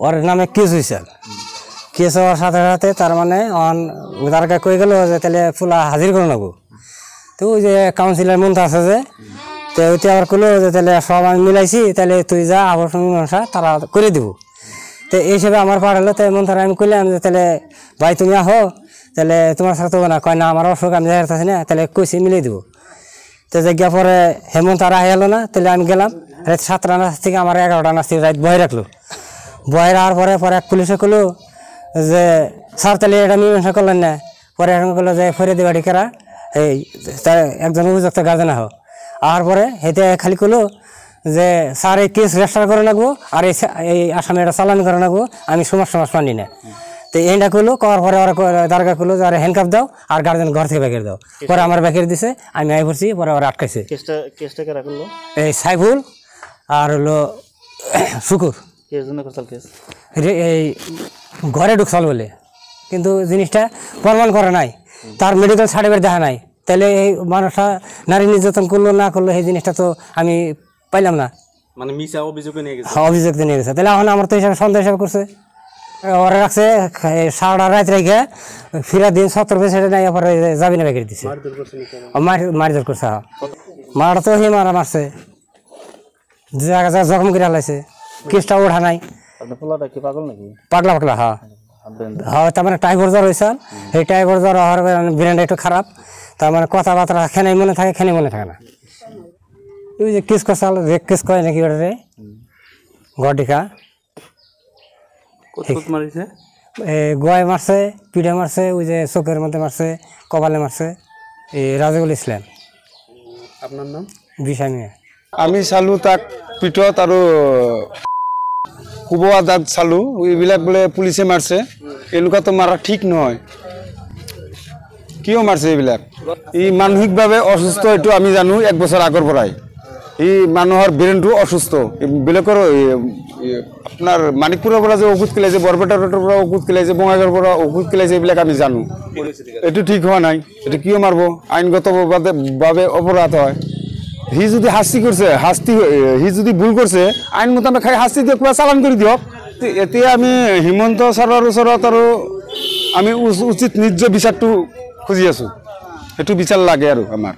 ওর নামে কেস হয়েছে। কেস হওয়ার সাথে সাথে তার মানে তারকে কয়ে গেল যে তাহলে ফুলা হাজির করে নেবো। তো ওই যে কাউন্সিলর মন্ত্র আছে যে, তো ওইতে আবার করলো যে তাহলে সব আমি মিলাইছি, তাহলে তুই যা আবর্ষণ মীমাংসা তারা করে দিব। তো এই হিসেবে আমার পাঠালো, তাই মন্ত্র আমি করলাম যে তাহলে ভাই তুমি আহো, তাহলে তোমার সাথে না কয় না আমার অসুখ আমি যাইতেছি না, তাহলে কইছি মিলিয়ে দেবো। তো জায়গা পরে হেমন্ত আর আহে এলো না, তাহলে আমি গেলাম রাত 7টা নাচ থেকে আমার 11টা নাচ থেকে রাত বয়ে রাখলো। বয়ে রাখার পরে এক পুলিশে করলো যে স্যার তাহলে এটা মীমাংসা করলেন না। পরে এখন করলো যে ফরিয়াদি বাড়ি কেরা এই তার একজন অভিযুক্ত গার্জেন আহ। আর পরে হেতে খালি করলো যে স্যার এই কেস রেজিস্টার করে রাখবো আর এই আসামি এটা চালান করে রাখবো, আমি সমাজ মানি না। তো এইটা করলো, করার পরে ওরা দারগা করলো যে হ্যান্ডকাপ দাও আর গার্জেন ঘর থেকে ব্যাগের দাও। পরে আমার ব্যাগের দিছে, আমি আই পড়ছি, পরে ওরা আটকাইছে। এই সাইফুল আর হলো শুকুর এই ঘরে ঢুকসাল বলে, কিন্তু জিনিসটা প্রমাণ করে নাই, তার মেডিকেল সার্টিফিকেট দেখা নাই। তাহলে এই মানুষটা নারী নির্যাতন করলো না করলো এই জিনিসটা তো আমি পাইলাম না, মানে মিছা অভিযোগ নিয়ে গেছে। অভিযোগ নিয়ে গেছে। তাহলে এখন আমার তো হিসাবে সন্দেহ হিসাবে করছে, ওরা রাখছে সারাটা রাত রেখে ফিরা দিন 70 পেছনে নাই, পরে যাবি না ব্যাগের দিছে, মারধর করছে। মারা তো হি মারা মারছে, জায়গা জায়গা জখম করে হালাইছে, কেসটা ওঠা নাই। পাগলা পাগলা, হ্যাঁ হ্যাঁ। তার মানে টাইফয়েড জ্বর হয়েছে, সেই টাইফয়েড জ্বর হওয়ার ব্রেনটা একটু খারাপ, তার মানে কথাবার্তা খেনাই মনে থাকে, খেনে মনে থাকে না। ওই যে কেস কষাল যে কেস করে নাকি ওটা রে গটিকা গয় মারছে, পিঠে মারছে, ওই যে চোখের মধ্যে মারছে, কপালে মারছে। এই রাজিকুল ইসলাম। আপনার নাম? বিষয় নিয়ে আমি চালো তাক পিঠত আৰু কোবোৱা দাঁত চালো, এইবিলাক বোলে পুলিচে মাৰছে। এনেকুৱাতো মাৰা ঠিক নহয়, কিয় মাৰছে এইবিলাক? ই মানসিকভাৱে অসুস্থ, এইটো আমি জানো 1 বছৰ আগৰ পৰাই। ই মানুহৰ ব্ৰেইনটো অসুস্থ। বেলেগৰ আপোনাৰ মানিকপুৰৰ পৰা যে ঔষধ কিলাইছে, বৰপেটাৰ পৰা ঔষধ কিলাইছে, বঙাইগাঁৱৰ পৰা ঔষধ কিলাইছে, এইবিলাক আমি জানো। এইটো ঠিক হোৱা নাই, এইটো কিয় মাৰিব? আইনগতভাৱে অপৰাধ হয়। সি যদি শাস্তি কৰিছে, সি যদি ভুল কৰিছে, আইন মোতাবেক খাই শাস্তি দিয়ক, কিবা চালান কৰি দিয়ক। এতিয়া আমি হিমন্ত ছাৰৰ ওচৰত আৰু আমি উচিত ন্যায্য বিচাৰটো খুজি আছোঁ, সেইটো বিচাৰ লাগে আৰু আমাৰ।